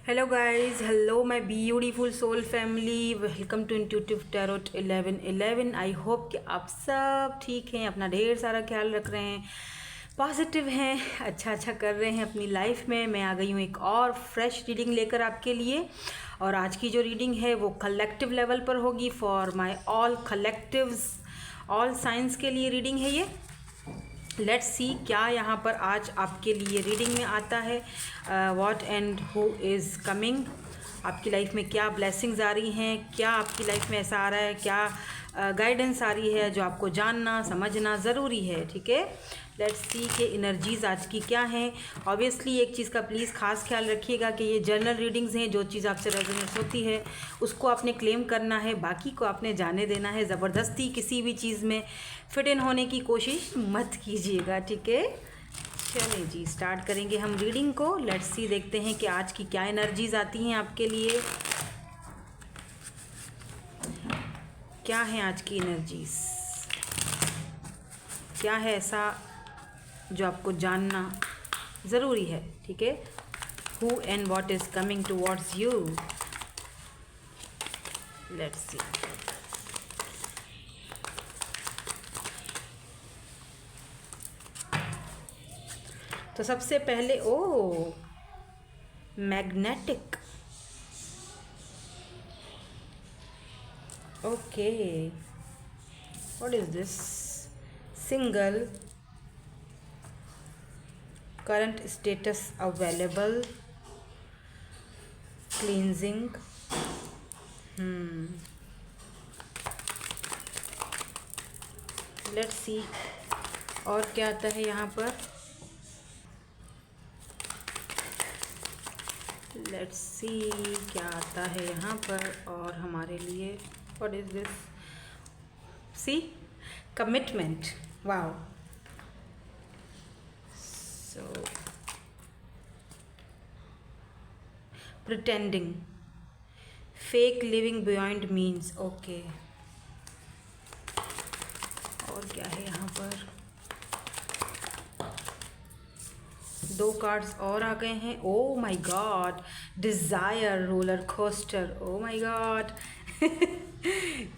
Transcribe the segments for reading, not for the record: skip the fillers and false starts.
Hello guys, hello my beautiful soul family, welcome to intuitive tarot 1111। I hope कि आप सब ठीक हैं, अपना ढेर सारा ख्याल रख रहे हैं, पॉजिटिव हैं, अच्छा कर रहे हैं अपनी लाइफ में। मैं आ गई हूँ एक और फ्रेश रीडिंग लेकर आपके लिए। और आज की जो रीडिंग है वो कलेक्टिव लेवल पर होगी, for my all collectives, all science के लिए रीडिंग है ये। लेट्स सी क्या यहाँ पर आज आपके लिए रीडिंग में आता है। What and who is coming, आपकी लाइफ में क्या ब्लेसिंग्स आ रही हैं, क्या आपकी लाइफ में ऐसा आ रहा है, क्या गाइडेंस आ रही है जो आपको जानना समझना ज़रूरी है। ठीक है, लेट्स सी के एनर्जीज़ आज की क्या हैं। ऑब्वियसली एक चीज़ का प्लीज़ खास ख्याल रखिएगा कि ये जर्नल रीडिंग्स हैं, जो चीज़ आपसे रेजोनेट होती है उसको आपने क्लेम करना है, बाकी को आपने जाने देना है। ज़बरदस्ती किसी भी चीज़ में फिट इन होने की कोशिश मत कीजिएगा। ठीक है, चलिए जी स्टार्ट करेंगे हम रीडिंग को। लेट्स सी, देखते हैं कि आज की क्या एनर्जीज़ आती हैं आपके लिए। क्या है आज की एनर्जीज़, क्या है ऐसा जो आपको जानना ज़रूरी है। ठीक है, who and what is coming towards you. Let's see. तो सबसे पहले magnetic, okay, what is this. Single, current status available, cleansing, let's see और क्या आता है यहाँ पर। लेट्स सी क्या आता है यहाँ पर और हमारे लिए। What is this, see, commitment, wow. So, pretending, fake living beyond means, okay। और क्या है यहाँ पर, दो कार्ड्स और आ गए हैं। Oh my God, desire roller coaster, oh my God.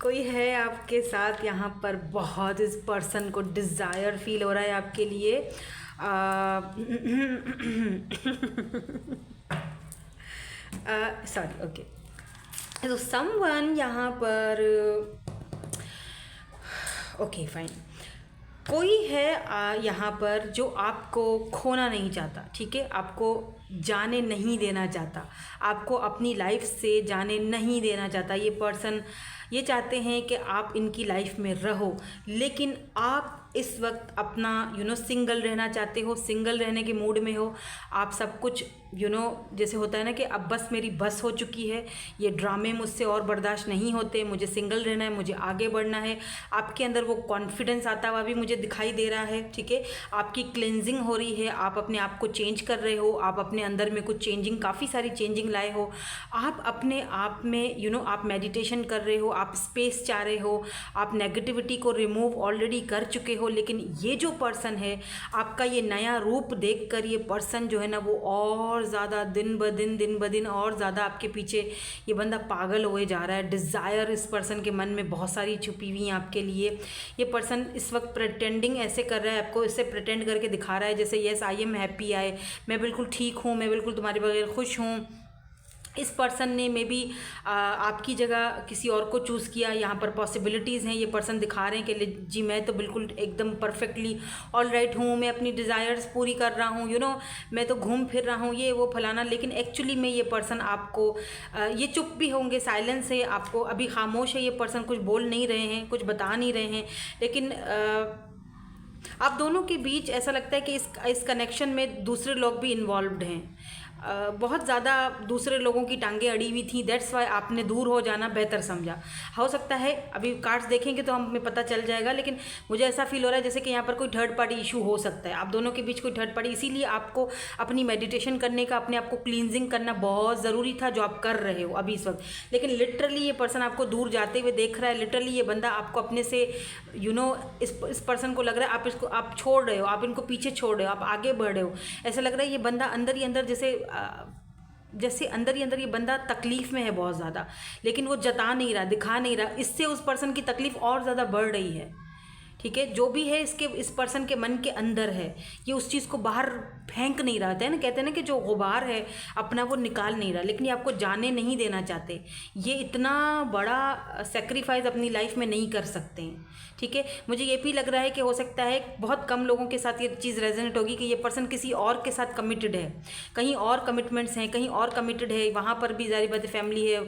कोई है आपके साथ यहाँ पर, बहुत इस पर्सन को डिज़ायर फील हो रहा है आपके लिए। Sorry, okay. तो समवन यहाँ पर, ओके फाइन, कोई है यहाँ पर जो आपको खोना नहीं चाहता। ठीक है, आपको जाने नहीं देना चाहता, आपको अपनी लाइफ से जाने नहीं देना चाहता। ये पर्सन ये चाहते हैं कि आप इनकी लाइफ में रहो, लेकिन आप इस वक्त अपना सिंगल रहना चाहते हो, सिंगल रहने के मूड में हो। आप सब कुछ जैसे होता है ना कि अब बस मेरी बस हो चुकी है, ये ड्रामे मुझसे और बर्दाश्त नहीं होते, मुझे सिंगल रहना है, मुझे आगे बढ़ना है। आपके अंदर वो कॉन्फिडेंस आता हुआ भी मुझे दिखाई दे रहा है। ठीक है, आपकी क्लेंजिंग हो रही है, आप अपने आप को चेंज कर रहे हो, आप अपने अंदर में कुछ चेंजिंग, काफ़ी सारी चेंजिंग लाए हो। आप अपने आप में आप मेडिटेशन कर रहे हो, आप स्पेस चाह रहे हो, आप नेगेटिविटी को रिमूव ऑलरेडी कर चुके हो। लेकिन ये जो पर्सन है, आपका ये नया रूप देखकर ये पर्सन जो है ना, वो और ज़्यादा दिन ब दिन और ज़्यादा आपके पीछे ये बंदा पागल हुए जा रहा है। डिज़ायर इस पर्सन के मन में बहुत सारी छुपी हुई हैं आपके लिए। ये पर्सन इस वक्त प्रिटेंडिंग ऐसे कर रहा है, आपको इससे प्रिटेंड करके दिखा रहा है जैसे यस आई एम हैप्पी, मैं बिल्कुल ठीक हूँ, मैं बिल्कुल तुम्हारे बगैर खुश हूँ। इस पर्सन ने मे बी आपकी जगह किसी और को चूज़ किया। यहाँ पर पॉसिबिलिटीज़ हैं, ये पर्सन दिखा रहे हैं कि जी मैं तो बिल्कुल एकदम परफेक्टली ऑल राइट हूँ, मैं अपनी डिज़ायर्स पूरी कर रहा हूँ, मैं तो घूम फिर रहा हूँ, ये वो फलाना। लेकिन एक्चुअली में ये पर्सन आपको ये चुप भी होंगे, साइलेंस है, आपको अभी खामोश है। ये पर्सन कुछ बोल नहीं रहे हैं, कुछ बता नहीं रहे हैं, लेकिन आप दोनों के बीच ऐसा लगता है कि इस कनेक्शन में दूसरे लोग भी इन्वॉल्व्ड हैं। बहुत ज़्यादा दूसरे लोगों की टांगें अड़ी हुई थी, दैट्स वाई आपने दूर हो जाना बेहतर समझा। हो सकता है अभी कार्ड्स देखेंगे तो हमें पता चल जाएगा, लेकिन मुझे ऐसा फील हो रहा है जैसे कि यहाँ पर कोई थर्ड पार्टी इशू हो सकता है, आप दोनों के बीच कोई थर्ड पार्टी। इसीलिए आपको अपनी मेडिटेशन करने का, अपने आप को क्लींजिंग करना बहुत ज़रूरी था, जो आप कर रहे हो अभी इस वक्त। लेकिन लिटरली ये पर्सन आपको दूर जाते हुए देख रहा है। लिटरली ये बंदा आपको अपने से इस पर्सन को लग रहा है आप छोड़ रहे हो, आप इनको पीछे छोड़ रहे हो, आप आगे बढ़ रहे हो। ऐसा लग रहा है ये बंदा अंदर ही अंदर जैसे जैसे अंदर ही अंदर ये बंदा तकलीफ़ में है बहुत ज़्यादा, लेकिन वो जता नहीं रहा, दिखा नहीं रहा, इससे उस पर्सन की तकलीफ़ और ज़्यादा बढ़ रही है। ठीक है, जो भी है इस पर्सन के मन के अंदर है, ये उस चीज़ को बाहर फेंक नहीं रहा है ना, कहते हैं ना कि जो गुबार है अपना वो निकाल नहीं रहा, लेकिन ये आपको जाने नहीं देना चाहते। ये इतना बड़ा सेक्रीफाइस अपनी लाइफ में नहीं कर सकते हैं। ठीक है, मुझे ये भी लग रहा है कि हो सकता है बहुत कम लोगों के साथ ये चीज़ रेजोनेट होगी कि ये पर्सन किसी और के साथ कमिटेड है, कहीं और कमिटमेंट्स हैं, कहीं और कमिटेड है, वहाँ पर भी ज़ाहिर बात है फैमिली है,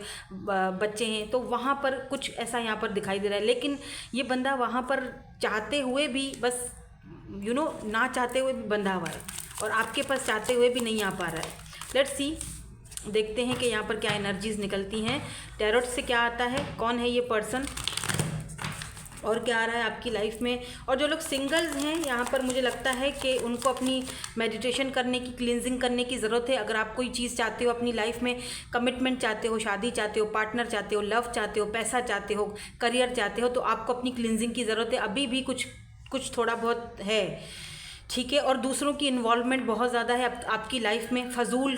बच्चे हैं, तो वहाँ पर कुछ ऐसा यहाँ पर दिखाई दे रहा है। लेकिन ये बंदा वहाँ पर चाहते हुए भी बस ना चाहते हुए भी बंधा हुआ है, और आपके पास चाहते हुए भी नहीं आ पा रहा है। लेट्स सी, देखते हैं कि यहाँ पर क्या एनर्जीज निकलती हैं, टैरोट से क्या आता है, कौन है ये पर्सन और क्या आ रहा है आपकी लाइफ में। और जो लोग सिंगल्स हैं यहाँ पर मुझे लगता है कि उनको अपनी मेडिटेशन करने की, क्लींजिंग करने की ज़रूरत है। अगर आप कोई चीज़ चाहते हो अपनी लाइफ में, कमिटमेंट चाहते हो, शादी चाहते हो, पार्टनर चाहते हो, लव चाहते हो, पैसा चाहते हो, करियर चाहते हो, तो आपको अपनी क्लींजिंग की ज़रूरत है। अभी भी कुछ थोड़ा बहुत है। ठीक है, और दूसरों की इन्वॉल्वमेंट बहुत ज़्यादा है आपकी लाइफ में, फ़जूल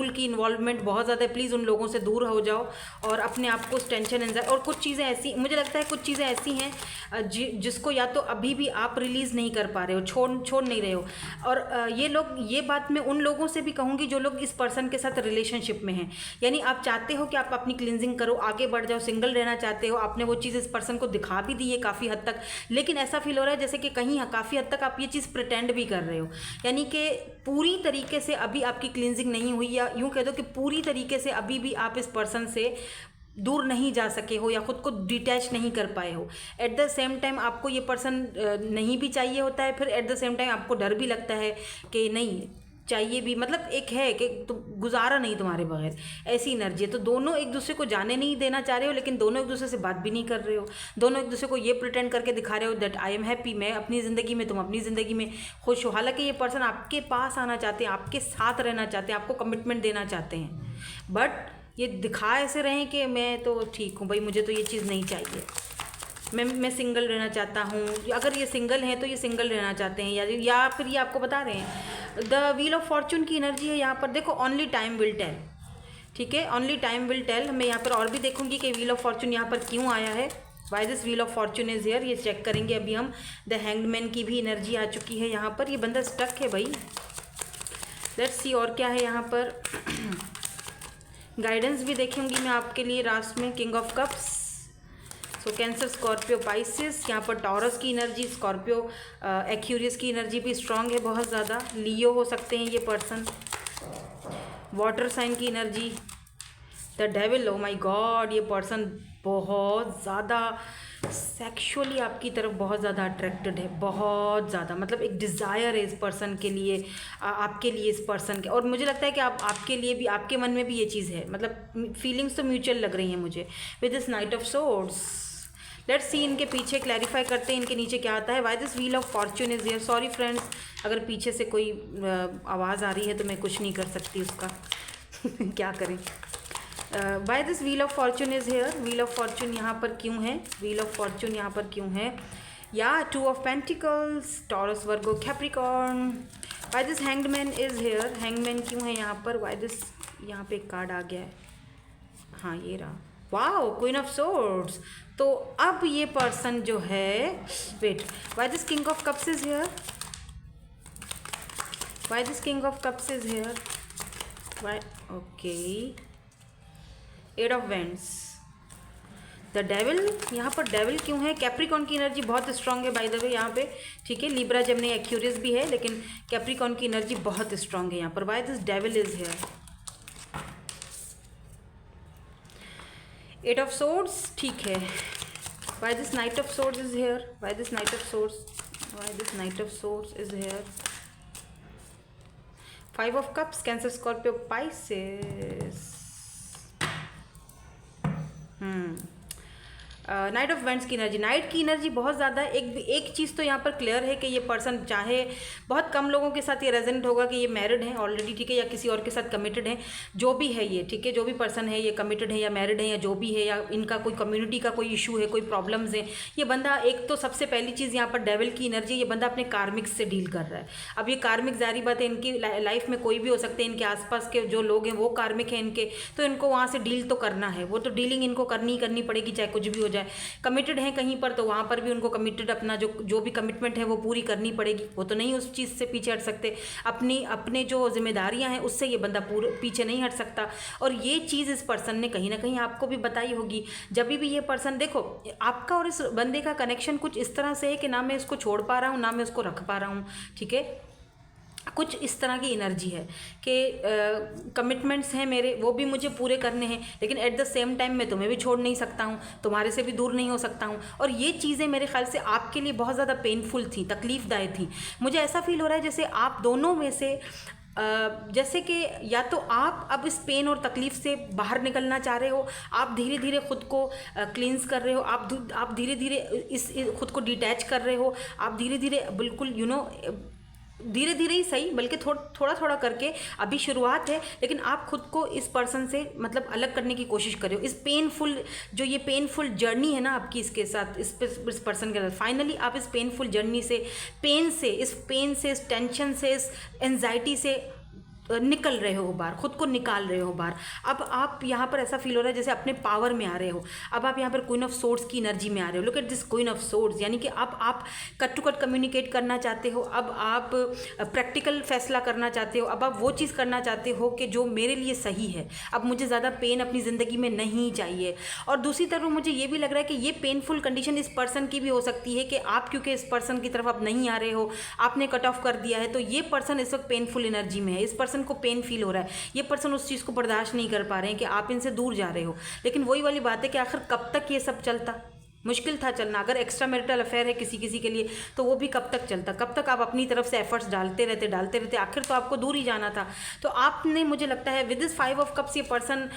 की इन्वॉल्वमेंट बहुत ज़्यादा है। प्लीज़ उन लोगों से दूर हो जाओ और अपने आप को टेंशन एंजाइटी, और कुछ चीज़ें ऐसी, मुझे लगता है कुछ चीज़ें ऐसी हैं जिसको या तो अभी भी आप रिलीज़ नहीं कर पा रहे हो, छोड़ नहीं रहे हो। और ये लोग, ये बात मैं उन लोगों से भी कहूँगी जो लोग इस पर्सन के साथ रिलेशनशिप में हैं, यानी आप चाहते हो कि आप अपनी क्लिनजिंग करो, आगे बढ़ जाओ, सिंगल रहना चाहते हो, आपने वो चीज़ इस पर्सन को दिखा भी दी है काफ़ी हद तक, लेकिन ऐसा फील हो रहा है जैसे कि कहीं काफ़ी हद तक आप ये चीज़ प्रिटेंड भी कर रहे हो, यानी कि पूरी तरीके से अभी आपकी क्लींजिंग नहीं हुई, या यूं कह दो कि पूरी तरीके से अभी भी आप इस पर्सन से दूर नहीं जा सके हो या ख़ुद को डिटैच नहीं कर पाए हो। एट द सेम टाइम आपको ये पर्सन नहीं भी चाहिए होता है, फिर एट द सेम टाइम आपको डर भी लगता है कि नहीं चाहिए भी, मतलब एक है कि तो गुजारा नहीं तुम्हारे बगैर, ऐसी एनर्जी है। तो दोनों एक दूसरे को जाने नहीं देना चाह रहे हो, लेकिन दोनों एक दूसरे से बात भी नहीं कर रहे हो, दोनों एक दूसरे को ये प्रिटेंड करके दिखा रहे हो दैट आई एम हैप्पी, मैं अपनी ज़िंदगी में, तुम अपनी ज़िंदगी में खुश हो। हालांकि ये पर्सन आपके पास आना चाहते हैं, आपके साथ रहना चाहते हैं, आपको कमिटमेंट देना चाहते हैं, बट ये दिखा ऐसे रहे कि मैं तो ठीक हूँ भाई, मुझे तो ये चीज़ नहीं चाहिए, मैं सिंगल रहना चाहता हूँ। अगर ये सिंगल हैं तो ये सिंगल रहना चाहते हैं, या फिर ये आपको बता रहे हैं द व्हील ऑफ फॉर्चून की एनर्जी है यहाँ पर। देखो, ओनली टाइम विल टेल, ठीक है, ओनली टाइम विल टेल। मैं यहाँ पर और भी देखूंगी कि व्हील ऑफ फॉर्चून यहाँ पर क्यों आया है, why this wheel of Fortune is here, ये चेक करेंगे अभी हम। द हैंगमैन की भी एनर्जी आ चुकी है यहाँ पर, ये बंदा स्टक है भाई। लेट्स सी और क्या है यहाँ पर। गाइडेंस भी देखेंगी मैं आपके लिए लास्ट में। King of cups, so cancer, Scorpio, Pisces, यहाँ पर टॉरस की एनर्जी, स्कॉर्पियो, एक्यूरियस की एनर्जी भी स्ट्रांग है बहुत ज़्यादा। लियो हो सकते हैं ये पर्सन। वाटर साइन की energy, the devil, oh my God, ये पर्सन बहुत ज़्यादा सेक्सुअली आपकी तरफ बहुत ज़्यादा अट्रैक्टेड है, बहुत ज़्यादा, मतलब एक डिज़ायर है इस पर्सन के लिए, आपके लिए, इस पर्सन के। और मुझे लगता है कि आपके लिए भी, आपके मन में भी ये चीज़ है, मतलब फीलिंग्स तो म्यूचुअल लग रही हैं मुझे with this knight of swords. Let's see, इनके पीछे क्लैरिफाई करते हैं इनके नीचे क्या आता है। Why this wheel of Fortune is here. Sorry friends, अगर पीछे से कोई आवाज़ आ रही है तो मैं कुछ नहीं कर सकती उसका क्या करें। Why this wheel of Fortune is here. Wheel of Fortune यहाँ पर क्यों है, व्हील ऑफ फॉर्चून यहाँ पर क्यों है, या two of pentacles, taurus, Virgo, Capricorn. Why this hanged man is here. Hangman क्यों है यहाँ पर, वाई दिस, यहाँ पे एक कार्ड आ गया है, हाँ ये रहा, वाओ, क्वीन ऑफ सोर्ड्स। तो अब ये पर्सन जो है, wait, why this king of cups is here, why this king of cups is here, why, okay, eight of wands, the devil, यहाँ पर डेविल क्यों है। कैप्रिकॉर्न की एनर्जी बहुत स्ट्रांग है बाय द वे यहाँ पे, ठीक है। लिब्रा, जेमिनी, एक्यूरियस भी है, लेकिन कैप्रिकॉर्न की एनर्जी बहुत स्ट्रांग है यहाँ पर। Why this devil is here. Eight of swords, ठीक है। Why this knight of swords is here, why this knight of swords, why this knight of swords is here. Five of cups, Cancer, Scorpio, Pisces. Knight of wands की energy, knight की energy बहुत ज़्यादा, एक चीज़ तो यहाँ पर clear है कि ये पर्सन, चाहे बहुत कम लोगों के साथ ये रेजोनेट होगा कि ये मैरिड हैं ऑलरेडी, ठीक है, या किसी और के साथ कमिटेड हैं, जो भी है ये, ठीक है, जो भी पर्सन है ये कमिटेड है या मैरिड है या जो भी है, या इनका कोई कम्युनिटी का कोई इशू है, कोई प्रॉब्लम्स है, ये बंदा, एक तो सबसे पहली चीज़ यहाँ पर डेविल की एनर्जी, ये बंदा अपने कार्मिक्स से डील कर रहा है। अब ये कार्मिक, जारी बात है, इनकी लाइफ में कोई भी हो सकते हैं, इनके आसपास के जो लोग हैं वो कार्मिक हैं इनके, तो इनको वहाँ से डील तो करना है, वो तो डीलिंग इनको करनी पड़ेगी चाहे कुछ भी हो जाए। कमिटेड है कहीं पर तो वहाँ पर भी उनको कमिटेड अपना जो भी कमिटमेंट है वो पूरी करनी पड़ेगी, वो तो नहीं उस चीज़ से पीछे हट सकते, अपने जो जिम्मेदारियाँ हैं उससे ये बंदा पूरे पीछे नहीं हट सकता। और ये चीज़ इस पर्सन ने कहीं ना कहीं आपको भी बताई होगी। जब भी ये पर्सन, देखो आपका और इस बंदे का कनेक्शन कुछ इस तरह से है कि ना मैं इसको छोड़ पा रहा हूँ ना मैं उसको रख पा रहा हूँ, ठीक है, कुछ इस तरह की एनर्जी है कि कमिटमेंट्स हैं मेरे, वो भी मुझे पूरे करने हैं, लेकिन एट द सेम टाइम मैं तुम्हें भी छोड़ नहीं सकता हूँ, तुम्हारे से भी दूर नहीं हो सकता हूँ। और ये चीज़ें मेरे ख्याल से आपके लिए बहुत ज़्यादा पेनफुल थी, तकलीफ़दायक थी। मुझे ऐसा फील हो रहा है जैसे आप दोनों में से जैसे कि या तो आप अब इस पेन और तकलीफ़ से बाहर निकलना चाह रहे हो, आप धीरे धीरे खुद को क्लींस कर रहे हो, आप धीरे धीरे इस खुद को डिटैच कर रहे हो, आप धीरे धीरे बिल्कुल धीरे धीरे ही सही, बल्कि थोड़ा थोड़ा करके, अभी शुरुआत है, लेकिन आप खुद को इस पर्सन से मतलब अलग करने की कोशिश कर रहे हो। इस पेनफुल, जो ये पेनफुल जर्नी है ना आपकी इसके साथ, इस पर्सन के साथ, फाइनली आप इस पेनफुल जर्नी से, इस टेंशन से, इस एंजाइटी से निकल रहे हो बाहर, खुद को निकाल रहे हो बाहर। अब आप यहाँ पर ऐसा फील हो रहा है जैसे अपने पावर में आ रहे हो। अब आप यहाँ पर क्वीन ऑफ सोर्ड्स की एनर्जी में आ रहे हो। Look at this queen of swords, यानी कि अब आप कट टू कट कम्युनिकेट करना चाहते हो, अब आप प्रैक्टिकल फैसला करना चाहते हो, अब आप वो चीज़ करना चाहते हो कि जो मेरे लिए सही है। अब मुझे ज़्यादा पेन अपनी ज़िंदगी में नहीं चाहिए। और दूसरी तरफ मुझे ये भी लग रहा है कि ये पेनफुल कंडीशन इस पर्सन की भी हो सकती है कि आप क्योंकि इस पर्सन की तरफ आप नहीं आ रहे हो, आपने कट ऑफ कर दिया है, तो ये पर्सन इस वक्त पेनफुल एनर्जी में है। इस पर्सन को पेन फील हो रहा है, ये पर्सन उस चीज़ को बर्दाश्त नहीं कर पा रहे हैं कि आप इनसे दूर जा रहे हो। लेकिन वही वाली बात है कि आखिर कब तक ये सब चलता, मुश्किल था चलना। अगर एक्स्ट्रा मैरिटल अफेयर है किसी के लिए तो वो भी कब तक चलता, कब तक आप अपनी तरफ से एफर्ट्स डालते रहते, आखिर तो आपको दूर ही जाना था। तो आपने, मुझे लगता है विद दिस 5 ऑफ कप्स, ये पर्सन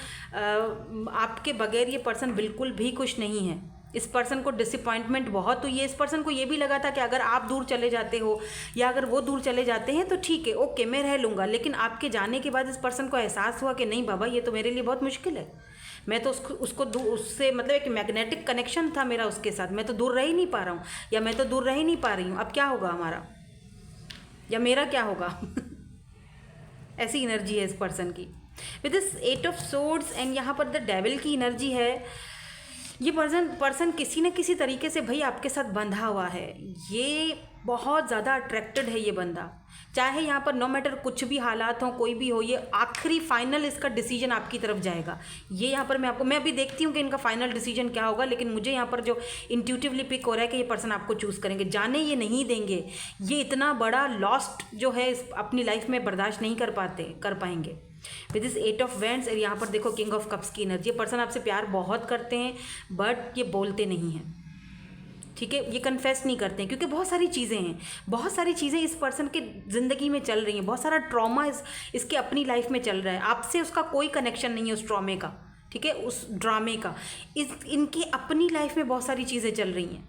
आपके बगैर, ये पर्सन बिल्कुल भी खुश नहीं है। इस पर्सन को डिसअपॉइंटमेंट बहुत हुई है। इस पर्सन को ये भी लगा था कि अगर आप दूर चले जाते हो या अगर वो दूर चले जाते हैं तो ठीक है, ओके, मैं रह लूँगा। लेकिन आपके जाने के बाद इस पर्सन को एहसास हुआ कि नहीं बाबा, ये तो मेरे लिए बहुत मुश्किल है। मैं तो उससे मतलब एक मैग्नेटिक कनेक्शन था मेरा उसके साथ, मैं तो दूर रह ही नहीं पा रहा हूँ, या मैं तो दूर रह ही नहीं पा रही हूँ। अब क्या होगा हमारा, या मेरा क्या होगा? ऐसी एनर्जी है इस पर्सन की with this 8 of swords. And यहाँ पर द डेविल की एनर्जी है। ये पर्सन किसी न किसी तरीके से भाई आपके साथ बंधा हुआ है। ये बहुत ज़्यादा अट्रैक्टेड है ये बंदा, चाहे यहाँ पर नो मैटर कुछ भी हालात हो, कोई भी हो, ये आखिरी फाइनल इसका डिसीजन आपकी तरफ जाएगा। ये यहाँ पर मैं अभी देखती हूँ कि इनका फाइनल डिसीजन क्या होगा, लेकिन मुझे यहाँ पर जो इंट्यूटिवली पिक हो रहा है कि ये पर्सन आपको चूज़ करेंगे, जाने ये नहीं देंगे। ये इतना बड़ा लॉस्ट जो है अपनी लाइफ में बर्दाश्त नहीं कर पाएंगे विद दिस 8 ऑफ वेंड्स। और यहाँ पर देखो किंग ऑफ कप्स की एनर्जी। पर्सन आपसे प्यार बहुत करते हैं बट ये बोलते नहीं हैं, ठीक है, ये कन्फेस नहीं करते हैं क्योंकि बहुत सारी चीज़ें इस पर्सन के ज़िंदगी में चल रही हैं। बहुत सारा ट्रॉमा इसके अपनी लाइफ में चल रहा है। आपसे उसका कोई कनेक्शन नहीं है उस ट्रॉमे का, ठीक है, उस ड्रामे का। इनकी अपनी लाइफ में बहुत सारी चीज़ें चल रही हैं,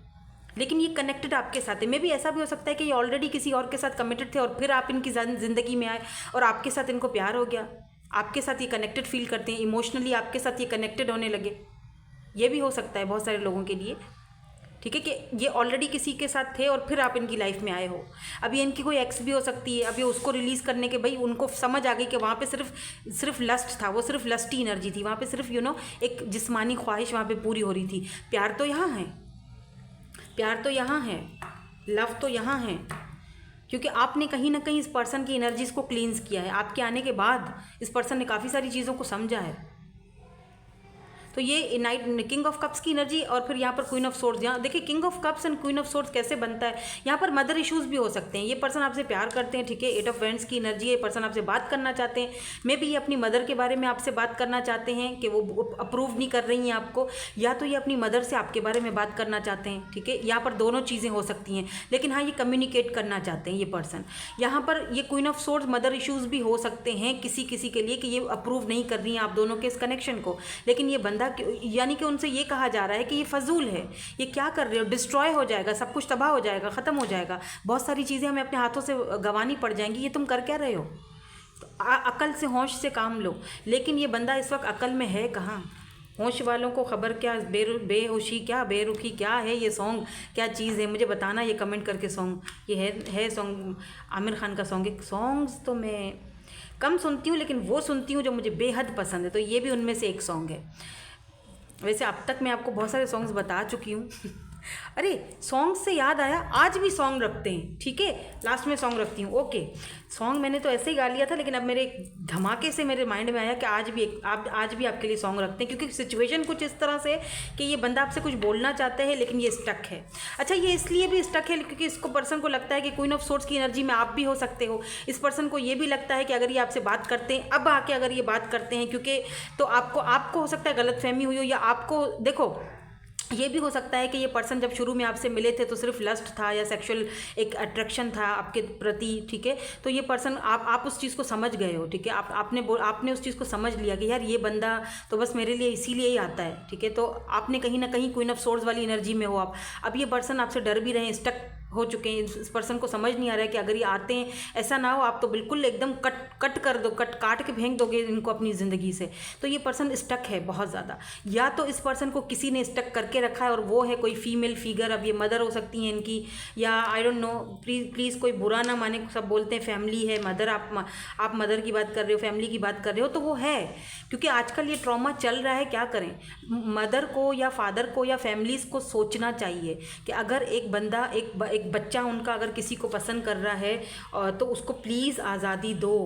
लेकिन ये कनेक्टेड आपके साथ है। मे भी ऐसा भी हो सकता है कि ये ऑलरेडी किसी और के साथ कमिटेड थे और फिर आप इनकी ज़िंदगी में आए और आपके साथ इनको प्यार हो गया, आपके साथ ये कनेक्टेड फील करते हैं, इमोशनली आपके साथ ये कनेक्टेड होने लगे। ये भी हो सकता है बहुत सारे लोगों के लिए, ठीक है, कि ये ऑलरेडी किसी के साथ थे और फिर आप इनकी लाइफ में आए हो। अभी इनकी कोई एक्स भी हो सकती है, अभी उसको रिलीज़ करने के भाई उनको समझ आ गई कि वहाँ पे सिर्फ लस्ट था, वो सिर्फ लस्टी एनर्जी थी, वहाँ पे सिर्फ एक जिस्मानी ख्वाहिश वहाँ पे पूरी हो रही थी। प्यार तो यहाँ है, लव तो यहाँ है, क्योंकि आपने कहीं ना कहीं इस पर्सन की एनर्जीज़ को क्लींस किया है। आपके आने के बाद इस पर्सन ने काफ़ी सारी चीज़ों को समझा है। तो ये किंग ऑफ कप्स की एनर्जी और फिर यहाँ पर क्वीन ऑफ सोर्ड्स। यहाँ देखिए king of cups and queen of swords कैसे बनता है। यहाँ पर मदर इश्यूज़ भी हो सकते हैं। ये पर्सन आपसे प्यार करते हैं, ठीक है, 8 ऑफ वेंड्स की एनर्जी है। ये पर्सन आपसे बात करना चाहते हैं, मे भी ये अपनी मदर के बारे में आपसे बात करना चाहते हैं कि वो अप्रूव नहीं कर रही हैं आपको, या तो ये अपनी मदर से आपके बारे में बात करना चाहते हैं, ठीक है। यहाँ पर दोनों चीज़ें हो सकती हैं, लेकिन हाँ ये कम्युनिकेट करना चाहते हैं ये पर्सन। यहाँ पर ये queen of swords mother issues भी हो सकते हैं किसी के लिए कि ये अप्रूव नहीं कर रही हैं आप दोनों के इस कनेक्शन को, लेकिन ये बंदा बंदा यानी कि उनसे ये कहा जा रहा है कि ये फजूल है, ये क्या कर रहे हो, डिस्ट्रॉय हो जाएगा, सब कुछ तबाह हो जाएगा, ख़त्म हो जाएगा, बहुत सारी चीज़ें हमें अपने हाथों से गंवानी पड़ जाएंगी, ये तुम कर क्या रहे हो। तो अकल से होश से काम लो। लेकिन ये बंदा इस वक्त अकल में है कहाँ। होश वालों को खबर क्या, बेहोशी क्या, बेरुखी क्या है, ये सॉन्ग क्या चीज़ है, मुझे बताना ये कमेंट करके। सॉन्ग ये है सॉन्ग आमिर खान का सॉन्ग है। सॉन्ग्स तो मैं कम सुनती हूँ, लेकिन वो सुनती हूँ जो मुझे बेहद पसंद है, तो ये भी उनमें से एक सॉन्ग है। वैसे अब तक मैं आपको बहुत सारे सॉन्ग्स बता चुकी हूँ। अरे सॉन्ग से याद आया, आज भी सॉन्ग रखते हैं, ठीक है, लास्ट में सॉन्ग रखती हूँ। ओके, सॉन्ग मैंने तो ऐसे ही गा लिया था, लेकिन अब मेरे धमाके से मेरे माइंड में आया कि आज भी आपके लिए सॉन्ग रखते हैं, क्योंकि सिचुएशन कुछ इस तरह से कि ये बंदा आपसे कुछ बोलना चाहता है लेकिन ये स्टक है। अच्छा, ये इसलिए भी स्टक है क्योंकि इसको पर्सन को लगता है कि क्वीन ऑफ सोर्ड्स की एनर्जी में आप भी हो सकते हो। इस पर्सन को ये भी लगता है कि अगर ये आपसे बात करते हैं, अब आके अगर ये बात करते हैं, क्योंकि तो आपको हो सकता है गलतफहमी हुई हो, या आपको देखो ये भी हो सकता है कि ये पर्सन जब शुरू में आपसे मिले थे तो सिर्फ लस्ट था या सेक्सुअल एक अट्रैक्शन था आपके प्रति, ठीक है। तो ये पर्सन आप उस चीज़ को समझ गए हो, ठीक है, आपने उस चीज़ को समझ लिया कि यार ये बंदा तो बस मेरे लिए इसीलिए ही आता है, ठीक है। तो आपने कहीं ना कहीं क्वीन ऑफ सोर्ड्स वाली एनर्जी में हो आप। अब ये पर्सन आपसे डर भी रहे हैं, स्टक हो चुके हैं, इस पर्सन को समझ नहीं आ रहा है कि अगर ये आते हैं ऐसा ना हो आप तो बिल्कुल एकदम कट कर दो, काट के फेंक दोगे इनको अपनी ज़िंदगी से। तो ये पर्सन स्टक है बहुत ज़्यादा, या तो इस पर्सन को किसी ने स्टक करके रखा है और वो है कोई फीमेल फिगर। अब ये मदर हो सकती हैं इनकी, या आई डोंट नो, प्लीज़ कोई बुरा ना माने, सब बोलते हैं फैमिली है मदर, आप मदर की बात कर रहे हो, फैमिली की बात कर रहे हो, तो वो है, क्योंकि आजकल ये ट्रॉमा चल रहा है। क्या करें, मदर को या फादर को या फैमिलीज़ को सोचना चाहिए कि अगर एक बंदा एक बच्चा उनका अगर किसी को पसंद कर रहा है तो उसको प्लीज़ आज़ादी दो।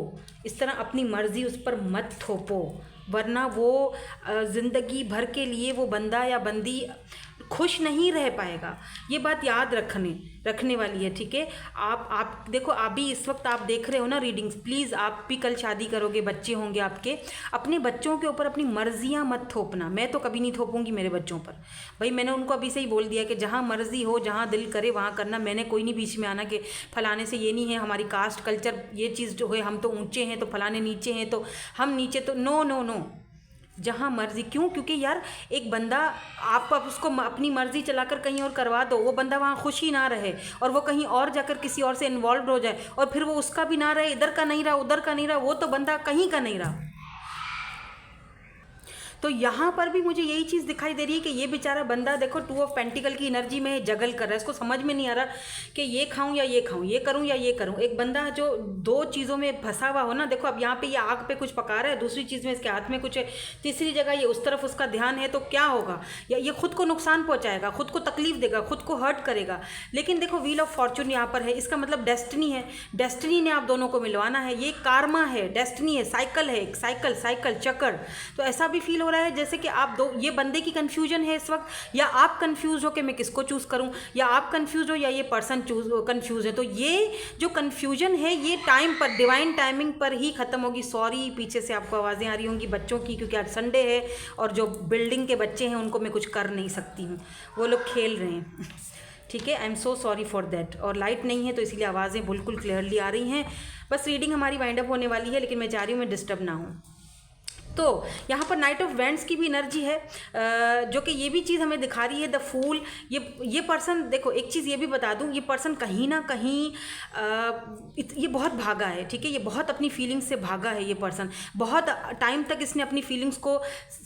इस तरह अपनी मर्ज़ी उस पर मत थोपो, वरना वो ज़िंदगी भर के लिए वो बंदा या बंदी खुश नहीं रह पाएगा। ये बात याद रखने वाली है, ठीक है। आप देखो, आप भी इस वक्त आप देख रहे हो ना रीडिंग्स, प्लीज़ आप भी कल शादी करोगे, बच्चे होंगे आपके, अपने बच्चों के ऊपर अपनी मर्जियाँ मत थोपना। मैं तो कभी नहीं थोपूंगी मेरे बच्चों पर, भाई मैंने उनको अभी से ही बोल दिया कि जहाँ मर्जी हो, जहाँ दिल करे वहाँ करना। मैंने कोई नहीं बीच में आना कि फलाने से ये नहीं है, हमारी कास्ट कल्चर ये चीज़ जो है, हम तो ऊँचे हैं तो फलाने नीचे हैं तो हम नीचे, तो नो नो नो, जहाँ मर्जी। क्यों? क्योंकि यार एक बंदा आप उसको अपनी मर्जी चलाकर कहीं और करवा दो, वो बंदा वहाँ खुश ही ना रहे और वो कहीं और जाकर किसी और से इन्वॉल्व हो जाए और फिर वो उसका भी ना रहे, इधर का नहीं रहा उधर का नहीं रहा, वो तो बंदा कहीं का नहीं रहा। तो यहाँ पर भी मुझे यही चीज़ दिखाई दे रही है कि ये बेचारा बंदा देखो 2 ऑफ पेंटिकल की एनर्जी में जगल कर रहा है, इसको समझ में नहीं आ रहा कि ये खाऊं या ये खाऊं, ये करूं या ये करूं। एक बंदा जो 2 चीज़ों में फंसा हुआ हो ना, देखो अब यहाँ पे ये आग पे कुछ पका रहा है, दूसरी चीज़ में इसके हाथ में कुछ है, तीसरी जगह ये उस तरफ उसका ध्यान है, तो क्या होगा, या ये खुद को नुकसान पहुँचाएगा, खुद को तकलीफ देगा, खुद को हर्ट करेगा। लेकिन देखो व्हील ऑफ फॉर्चून यहाँ पर है, इसका मतलब डेस्टिनी है, डेस्टिनी ने आप दोनों को मिलवाना है, ये कार्मा है, डेस्टिनी है, साइकिल है, साइकिल चक्कर। तो ऐसा भी फील हो रहा है जैसे कि आप ये बंदे की कंफ्यूजन है इस वक्त, या आप कंफ्यूज हो कि मैं किसको चूज़ करूं, या आप कंफ्यूज हो या ये पर्सन कंफ्यूज है। तो ये जो कंफ्यूजन है ये टाइम पर, डिवाइन टाइमिंग पर ही ख़त्म होगी। सॉरी पीछे से आपको आवाज़ें आ रही होंगी बच्चों की, क्योंकि आज संडे है और जो बिल्डिंग के बच्चे हैं उनको मैं कुछ कर नहीं सकती हूँ, वो लोग खेल रहे हैं, ठीक है। I am so sorry for that. और लाइट नहीं है तो इसलिए आवाज़ें बिल्कुल क्लियरली आ रही हैं। बस रीडिंग हमारी वाइंड अप होने वाली है, लेकिन मैं चाह रही हूँ मैं डिस्टर्ब ना हूँ। तो यहाँ पर नाइट ऑफ वैंड्स की भी एनर्जी है, जो कि ये भी चीज़ हमें दिखा रही है द फूल। ये पर्सन, देखो एक चीज़ ये भी बता दूँ, ये पर्सन कहीं ना कहीं ये बहुत भागा है, ठीक है, ये बहुत अपनी फीलिंग्स से भागा है। ये पर्सन बहुत टाइम तक इसने अपनी फीलिंग्स को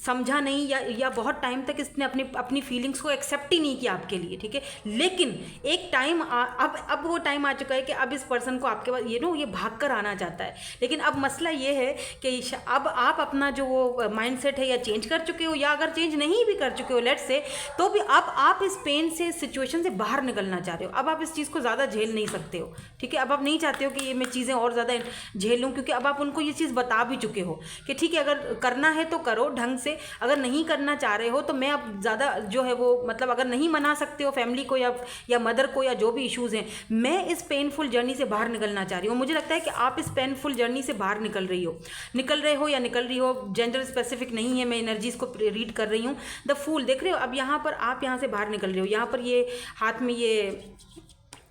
समझा नहीं, या बहुत टाइम तक इसने अपनी फीलिंग्स को एक्सेप्ट ही नहीं किया आपके लिए, ठीक है। लेकिन एक टाइम अब वो टाइम आ चुका है कि अब इस पर्सन को आपके पास ये भाग कर आना चाहता है। लेकिन अब मसला ये है कि अब आप अपना जो वो माइंडसेट है या चेंज कर चुके हो, या अगर चेंज नहीं भी कर चुके हो लेट्स से, तो भी अब आप इस पेन से, सिचुएशन से बाहर निकलना चाह रहे हो। अब आप इस चीज़ को ज़्यादा झेल नहीं सकते हो, ठीक है। अब आप नहीं चाहते हो कि ये मैं चीज़ें और ज़्यादा झेल लूँ, क्योंकि अब आप उनको ये चीज़ बता भी चुके हो कि ठीक है अगर करना है तो करो ढंग से, अगर नहीं करना चाह रहे हो तो मैं अब ज़्यादा जो है वो मतलब अगर नहीं मना सकते हो फैमिली को या मदर को, या जो भी इश्यूज़ हैं, मैं इस पेनफुल जर्नी से बाहर निकलना चाह रही हूँ। मुझे लगता है कि आप इस पेनफुल जर्नी से बाहर निकल रहे हो या निकल रही हो, जेंडर स्पेसिफिक नहीं है, मैं एनर्जीज को रीड कर रही हूँ। द फूल देख रहे हो, अब यहाँ पर आप यहाँ से बाहर निकल रहे हो। यहाँ पर ये हाथ में ये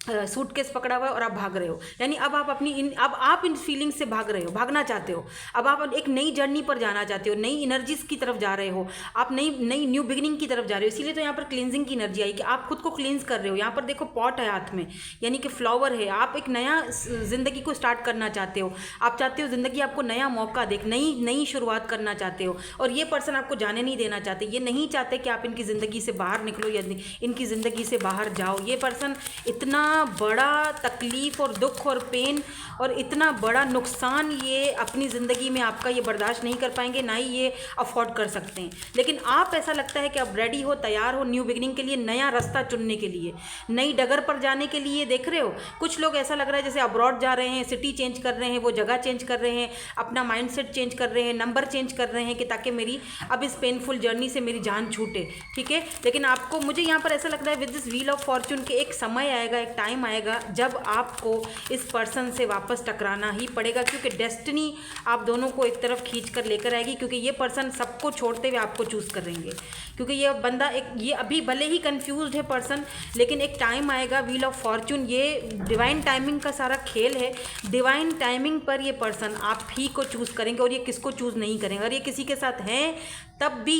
सूटकेस पकड़ा हुआ है और आप भाग रहे हो, यानी अब आप अब आप इन फीलिंग्स से भाग रहे हो, भागना चाहते हो। अब आप एक नई जर्नी पर जाना चाहते हो, नई एनर्जीज की तरफ जा रहे हो, आप नई न्यू बिगिनिंग की तरफ जा रहे हो। इसीलिए तो यहाँ पर क्लींजिंग की एनर्जी आई कि आप खुद को क्लींस कर रहे हो। यहाँ पर देखो पॉट है हाथ में, यानी कि फ्लावर है। आप एक नया जिंदगी को स्टार्ट करना चाहते हो, आप चाहते हो जिंदगी आपको नया मौका दे, नई शुरुआत करना चाहते हो। और ये पर्सन आपको जाने नहीं देना चाहते, ये नहीं चाहते कि आप इनकी ज़िंदगी से बाहर निकलो या इनकी ज़िंदगी से बाहर जाओ। ये पर्सन इतना बड़ा तकलीफ़ और दुख और पेन और इतना बड़ा नुकसान ये अपनी ज़िंदगी में आपका ये बर्दाश्त नहीं कर पाएंगे, ना ही ये अफोर्ड कर सकते हैं। लेकिन आप ऐसा लगता है कि आप रेडी हो, तैयार हो न्यू बिगिनिंग के लिए, नया रास्ता चुनने के लिए, नई डगर पर जाने के लिए। देख रहे हो कुछ लोग ऐसा लग रहा है जैसे अब्रॉड जा रहे हैं, सिटी चेंज कर रहे हैं, वो जगह चेंज कर रहे हैं, अपना माइंडसेट चेंज कर रहे हैं, नंबर चेंज कर रहे हैं कि ताकि मेरी अब इस पेनफुल जर्नी से मेरी जान छूटे। ठीक है, लेकिन आपको, मुझे यहाँ पर ऐसा लग रहा है with this wheel of Fortune के एक समय आएगा, एक टाइम आएगा जब आपको इस पर्सन से वापस टकराना ही पड़ेगा, क्योंकि डेस्टिनी आप दोनों को एक तरफ खींच कर लेकर आएगी। क्योंकि ये पर्सन सबको छोड़ते हुए आपको चूज़ करेंगे, क्योंकि ये बंदा ये अभी भले ही कंफ्यूज्ड है पर्सन, लेकिन एक टाइम आएगा, व्हील ऑफ फॉर्चून, ये डिवाइन टाइमिंग का सारा खेल है। डिवाइन टाइमिंग पर ये पर्सन आप ही को चूज़ करेंगे और ये किसको चूज़ नहीं करेंगे। अगर ये किसी के साथ हैं तब भी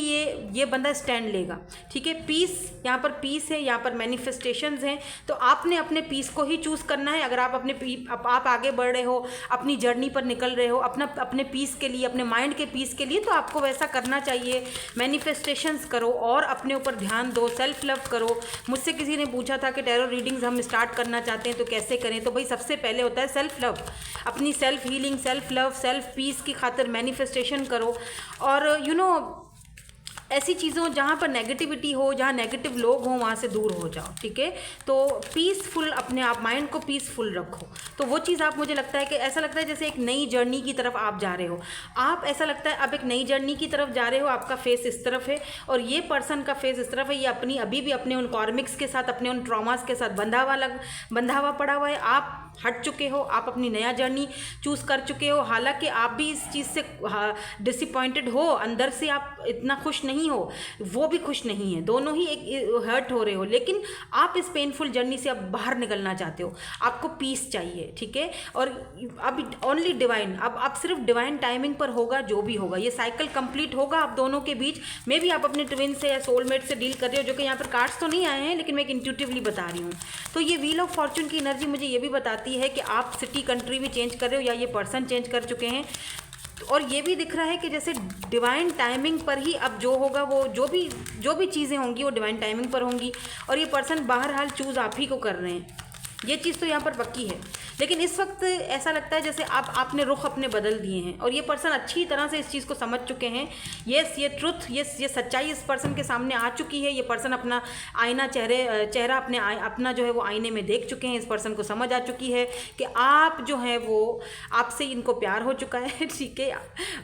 ये बंदा स्टैंड लेगा। ठीक है, पीस, यहाँ पर पीस है, यहाँ पर मैनिफेस्टेशंस हैं, तो आपने अपने पीस को ही चूज़ करना है। अगर आप आप आगे बढ़ रहे हो, अपनी जर्नी पर निकल रहे हो, अपने पीस के लिए, अपने माइंड के पीस के लिए, तो आपको वैसा करना चाहिए। मैनिफेस्टेशंस करो और अपने ऊपर ध्यान दो, सेल्फ लव करो। मुझसे किसी ने पूछा था कि टैरो रीडिंग्स हम स्टार्ट करना चाहते हैं तो कैसे करें, तो भाई सबसे पहले होता है सेल्फ लव। अपनी self healing, self love, self peace की खातिर मैनिफेस्टेशन करो। और ऐसी चीज़ों जहाँ पर नेगेटिविटी हो, जहाँ नेगेटिव लोग हों, वहाँ से दूर हो जाओ। ठीक है, तो पीसफुल, अपने आप माइंड को पीसफुल रखो। तो वो चीज़ आप, मुझे लगता है कि ऐसा लगता है जैसे एक नई जर्नी की तरफ आप जा रहे हो। आप, ऐसा लगता है आप एक नई जर्नी की तरफ जा रहे हो, आपका फेस इस तरफ है और ये पर्सन का फेस इस तरफ है। ये अभी भी अपने उन कॉर्मिक्स के साथ, अपने उन ट्रॉमास के साथ बंधा हुआ पड़ा हुआ है। आप हट चुके हो, आप अपनी नया जर्नी चूज़ कर चुके हो। हालांकि आप भी इस चीज़ से डिसअपॉइंटेड हो, अंदर से आप इतना खुश नहीं हो, वो भी खुश नहीं है, दोनों ही एक हर्ट हो रहे हो। लेकिन आप इस पेनफुल जर्नी से अब बाहर निकलना चाहते हो, आपको पीस चाहिए। ठीक है, और अब ओनली डिवाइन, अब सिर्फ डिवाइन टाइमिंग पर होगा जो भी होगा। ये साइकिल कंप्लीट होगा आप दोनों के बीच। मे भी आप अपने ट्विन से या सोलमेट से डील कर रहे हो, जो कि यहाँ पर कार्ड्स तो नहीं आए हैं, लेकिन मैं एक इंट्यूटिवली बता रही हूँ। तो ये व्हील ऑफ फॉर्चून की एनर्जी मुझे ये भी बताती है कि आप सिटी, कंट्री भी चेंज कर रहे हो या ये पर्सन चेंज कर चुके हैं। और ये भी दिख रहा है कि जैसे डिवाइन टाइमिंग पर ही अब जो होगा, वो जो भी चीज़ें होंगी वो डिवाइन टाइमिंग पर होंगी। और ये पर्सन बहरहाल चूज़ आप ही को कर रहे हैं, ये चीज़ तो यहाँ पर पक्की है। लेकिन इस वक्त ऐसा लगता है जैसे आपने रुख अपने बदल दिए हैं और ये पर्सन अच्छी तरह से इस चीज़ को समझ चुके हैं। ये ट्रुथ, ये सच्चाई इस पर्सन के सामने आ चुकी है। ये पर्सन अपना आईना, चेहरा अपना जो है वो आईने में देख चुके हैं। इस पर्सन को समझ आ चुकी है कि आप जो है वो, आपसे इनको प्यार हो चुका है। ठीक है,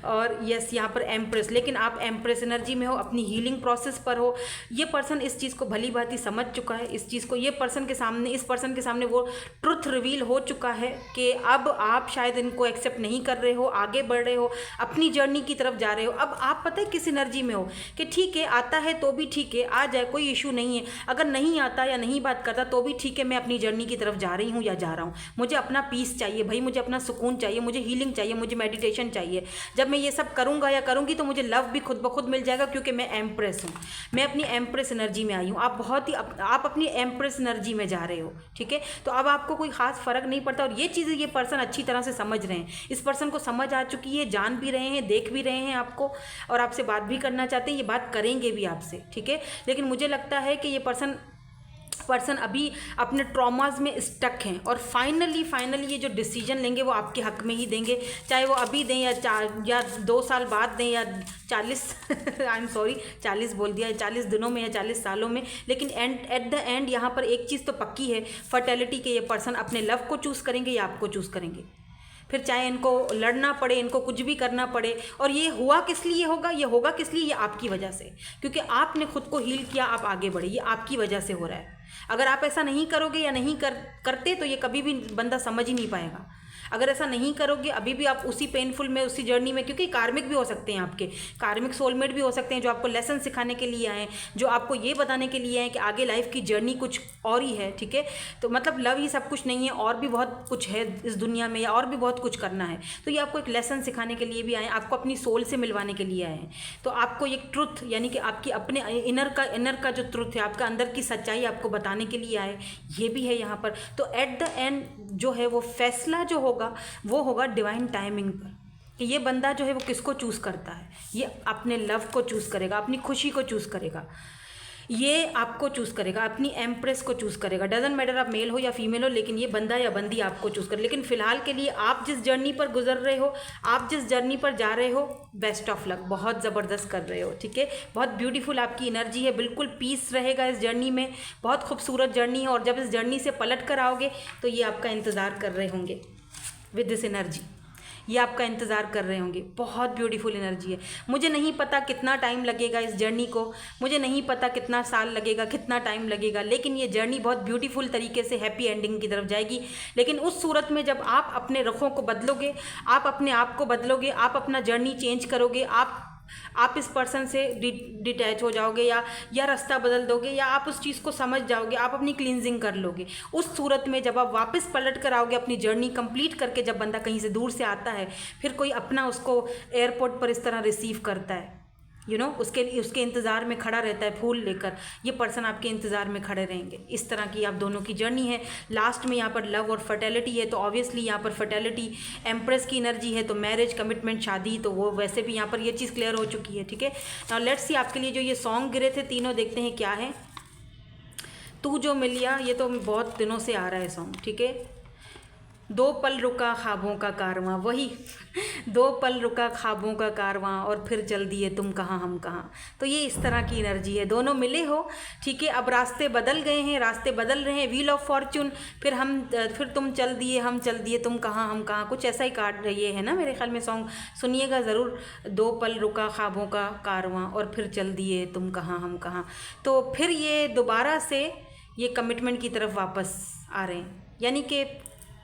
और यस, यहाँ पर एम्प्रेस, लेकिन आप एम्प्रेस एनर्जी में हो, अपनी हीलिंग प्रोसेस पर हो। ये पर्सन इस चीज़ को भली भांति समझ चुका है। इस चीज़ को इस पर्सन के सामने वो ट्रुथ रिवील हो चुका है कि अब आप शायद इनको एक्सेप्ट नहीं कर रहे हो, आगे बढ़ रहे हो, अपनी जर्नी की तरफ जा रहे हो। अब आप पता है किस एनर्जी में हो कि ठीक है, आता है तो भी ठीक है, आ जाए, कोई इशू नहीं है। अगर नहीं आता या नहीं बात करता तो भी ठीक है, मैं अपनी जर्नी की तरफ जा रही हूँ या जा रहा हूँ। मुझे अपना पीस चाहिए भाई, मुझे अपना सुकून चाहिए, मुझे हीलिंग चाहिए, मुझे मेडिटेशन चाहिए। जब मैं ये सब करूँगा या करूँगी तो मुझे लव भी खुद ब खुद मिल जाएगा, क्योंकि मैं एम्प्रेस हूँ, मैं अपनी एम्प्रेस एनर्जी में आई हूँ। आप अपनी एम्प्रेस एनर्जी में जा रहे हो। ठीक है, तो अब आपको कोई खास फर्क नहीं पड़ता। और ये चीज़ें ये पर्सन अच्छी तरह से समझ रहे हैं। इस पर्सन को समझ आ चुकी है, जान भी रहे हैं, देख भी रहे हैं आपको, और आपसे बात भी करना चाहते हैं, ये बात करेंगे भी आपसे। ठीक है, लेकिन मुझे लगता है कि ये पर्सन अभी अपने ट्रॉमास में स्टक हैं और फाइनली ये जो डिसीजन लेंगे वो आपके हक में ही देंगे। चाहे वो अभी दें या 2 साल बाद दें या 40 आई एम सॉरी 40 बोल दिया, 40 दिनों में या 40 सालों में। लेकिन एट द एंड यहाँ पर एक चीज़ तो पक्की है, फर्टिलिटी के ये पर्सन अपने लव को चूज़ करेंगे या आपको चूज़ करेंगे। फिर चाहे इनको लड़ना पड़े, इनको कुछ भी करना पड़े। और ये हुआ किस लिए होगा, ये होगा किस लिए, ये आपकी वजह से, क्योंकि आपने खुद को हील किया, आप आगे बढ़े, ये आपकी वजह से हो रहा है। अगर आप ऐसा नहीं करोगे या नहीं करते तो ये कभी भी बंदा समझ ही नहीं पाएगा। अगर ऐसा नहीं करोगे, अभी भी आप उसी पेनफुल में, उसी जर्नी में, क्योंकि कार्मिक भी हो सकते हैं, आपके कार्मिक सोलमेट भी हो सकते हैं जो आपको लेसन सिखाने के लिए आए हैं, जो आपको ये बताने के लिए हैं कि आगे लाइफ की जर्नी कुछ और ही है, ठीक है। तो मतलब लव ही सब कुछ नहीं है, और भी बहुत कुछ है इस दुनिया में, या और भी बहुत कुछ करना है। तो ये आपको एक लेसन सिखाने के लिए भी आए हैं, आपको अपनी सोल से मिलवाने के लिए आए हैं। तो आपको एक ट्रुथ, यानी कि आपकी अपने इनर का जो ट्रुथ है, आपका अंदर की सच्चाई आपको बताने के लिए आए, ये भी है यहाँ पर। तो एट द एंड जो है वो फैसला जो होगा वो होगा डिवाइन टाइमिंग पर, कि ये बंदा जो है वो किसको चूज़ करता है। ये अपने लव को चूज़ करेगा, अपनी खुशी को चूज़ करेगा, ये आपको चूज़ करेगा, अपनी एम्प्रेस को चूज़ करेगा। डजेंट मैटर आप मेल हो या फीमेल हो, लेकिन ये बंदा या बंदी आपको चूज़ करे। लेकिन फ़िलहाल के लिए आप जिस जर्नी पर गुजर रहे हो, आप जिस जर्नी पर जा रहे हो, बेस्ट ऑफ लक, बहुत ज़बरदस्त कर रहे हो, ठीक है। बहुत ब्यूटीफुल आपकी एनर्जी है, बिल्कुल पीस रहेगा इस जर्नी में, बहुत खूबसूरत जर्नी है। और जब इस जर्नी से पलट कर आओगे तो ये आपका इंतज़ार कर रहे होंगे विद दिस एनर्जी, ये आपका इंतज़ार कर रहे होंगे। बहुत ब्यूटीफुल एनर्जी है। मुझे नहीं पता कितना टाइम लगेगा इस जर्नी को, मुझे नहीं पता कितना साल लगेगा, कितना टाइम लगेगा, लेकिन ये जर्नी बहुत ब्यूटीफुल तरीके से हैप्पी एंडिंग की तरफ जाएगी। लेकिन उस सूरत में जब आप अपने रुखों को बदलोगे, आप अपने आप को बदलोगे, आप अपना जर्नी चेंज करोगे, आप इस पर्सन से डिटैच हो जाओगे, या रास्ता बदल दोगे, या आप उस चीज़ को समझ जाओगे, आप अपनी क्लींजिंग कर लोगे। उस सूरत में जब आप वापस पलट कर आओगे अपनी जर्नी कंप्लीट करके, जब बंदा कहीं से दूर से आता है, फिर कोई अपना उसको एयरपोर्ट पर इस तरह रिसीव करता है, उसके इंतज़ार में खड़ा रहता है फूल लेकर, ये पर्सन आपके इंतज़ार में खड़े रहेंगे। इस तरह की आप दोनों की जर्नी है। लास्ट में यहाँ पर लव और फर्टिलिटी है, तो ऑब्वियसली यहाँ पर फर्टिलिटी एम्प्रेस की एनर्जी है, तो मैरिज, कमिटमेंट, शादी, तो वो वैसे भी यहाँ पर ये चीज़ क्लियर हो चुकी है, ठीक है। नाउ लेट्स सी आपके लिए जो ये सॉन्ग गिरे थे तीनों, देखते हैं क्या है। तू जो मिलिया, ये तो बहुत दिनों से आ रहा है सॉन्ग, ठीक है। दो पल रुका ख्वाबों का कारवां, वही दो पल रुका ख्वाबों का कारवां, और फिर चल दिए तुम कहाँ हम कहाँ। तो ये इस तरह की एनर्जी है, दोनों मिले हो, ठीक है। अब रास्ते बदल गए हैं, रास्ते बदल रहे हैं, व्हील ऑफ फॉर्चून, फिर तुम चल दिए, हम चल दिए, तुम कहाँ हम कहाँ, कुछ ऐसा ही कार्ड ये है ना मेरे ख्याल में सॉन्ग, सुनिएगा ज़रूर। दो पल रुका ख्वाबों का कारवां, और फिर चल दिए तुम कहाँ हम कहाँ। तो फिर ये दोबारा से ये कमिटमेंट की तरफ वापस आ रहे हैं, यानी कि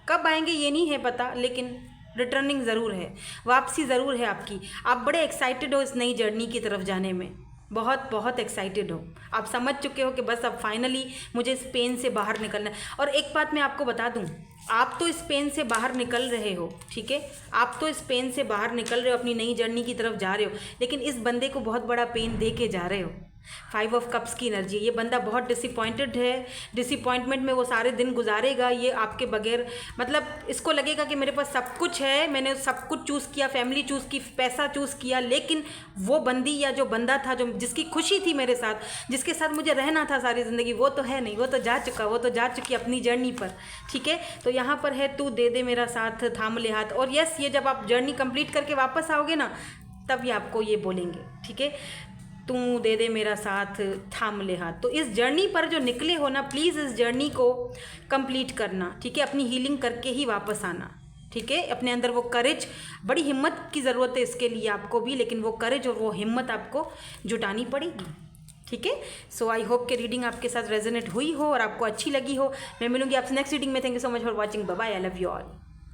कब आएंगे ये नहीं है पता, लेकिन रिटर्निंग ज़रूर है, वापसी ज़रूर है आपकी। आप बड़े एक्साइटेड हो इस नई जर्नी की तरफ जाने में, बहुत बहुत एक्साइटेड हो। आप समझ चुके हो कि बस अब फाइनली मुझे इस पेन से बाहर निकलना है। और एक बात मैं आपको बता दूं, आप तो इस पेन से बाहर निकल रहे हो, ठीक है, आप तो इस पेन से बाहर निकल रहे हो, अपनी नई जर्नी की तरफ जा रहे हो, लेकिन इस बंदे को बहुत बड़ा पेन दे के जा रहे हो। 5 ऑफ कप्स की एनर्जी, ये बंदा बहुत डिसअपॉइंटेड है, डिसअपॉइंटमेंट में वो सारे दिन गुजारेगा ये आपके बगैर। मतलब इसको लगेगा कि मेरे पास सब कुछ है, मैंने सब कुछ चूज़ किया, फैमिली चूज़ की, पैसा चूज़ किया, लेकिन वो बंदी या जो बंदा था, जो जिसकी खुशी थी मेरे साथ, जिसके साथ मुझे रहना था सारी ज़िंदगी, वो तो है नहीं, वो तो जा चुका, वो तो जा चुकी अपनी जर्नी पर, ठीक है। तो यहाँ पर है तू दे दे मेरा साथ, थाम ले हाथ। और यस, ये जब आप जर्नी कंप्लीट करके वापस आओगे ना, तब ये आपको ये बोलेंगे, ठीक है, तू दे दे मेरा साथ, थाम ले हाथ। तो इस जर्नी पर जो निकले हो ना, प्लीज़ इस जर्नी को कंप्लीट करना, ठीक है, अपनी हीलिंग करके ही वापस आना, ठीक है। अपने अंदर वो करेज, बड़ी हिम्मत की ज़रूरत है इसके लिए आपको भी, लेकिन वो करेज और वो हिम्मत आपको जुटानी पड़ेगी, ठीक है। सो आई होप कि रीडिंग आपके साथ रेजोनेट हुई हो और आपको अच्छी लगी हो। मैं मिलूंगी आपसे नेक्स्ट रीडिंग में। Thank you so much for watching, bye bye, I love you all.